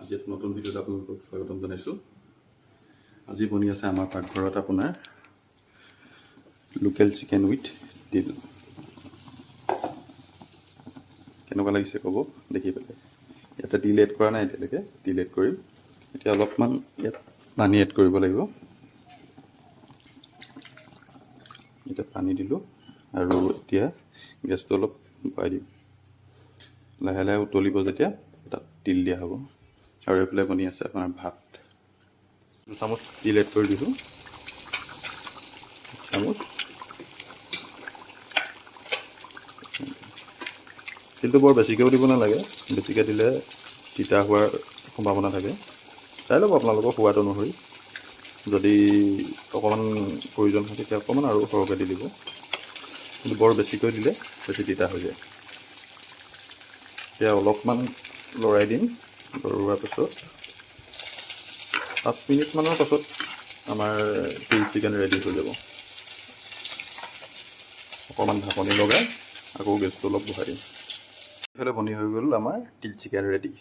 আজি এক নতুন ভিডিঅ'ত আপোনালোকক স্বাগতম জনাইছোঁ। আজি বনি আছে আমাৰ পাকঘৰত আপোনাৰ লোকেল চিকেন উইথ তিল। কেনেকুৱা লাগিছে ক'ব দেখি পেলাই। ইয়াতে তিল এড কৰা নাই এতিয়ালৈকে, তিল এড কৰিম। এতিয়া অলপমান ইয়াত পানী এড কৰিব লাগিব। এতিয়া পানী দিলোঁ আৰু এতিয়া গেছটো অলপ বঢ়াই দিম। লাহে লাহে উতলিব যেতিয়া তাত তিল দিয়া হ'ব। আৰু এইফালে বনি আছে আপোনাৰ ভাত। 2 চামুচ তিল এড কৰি দিছোঁ। 1 চামুচ। তিলটো বৰ বেছিকৈও দিব নালাগে, বেছিকৈ দিলে তিতা হোৱাৰ সম্ভাৱনা থাকে। চাই ল'ব আপোনালোকৰ সোৱাদ অনুসৰি। যদি অকণমান প্ৰয়োজন হয় তেতিয়া অকণমান আৰু সৰহকৈ দি দিব, কিন্তু বৰ বেছিকৈ দিলে বেছি তিতা হৈ যায়। এতিয়া অলপমান লৰাই দিম। লৰোৱাৰ পাছত 5 মিনিটমানৰ পাছত আমাৰ তিল চিকেন ৰেডি হৈ যাব। অকণমান ঢাকনি লগাই আকৌ গেছটো অলপ বঢ়াই দিম। এইফালে বনি হৈ গ'ল আমাৰ তিল চিকেন ৰেডি।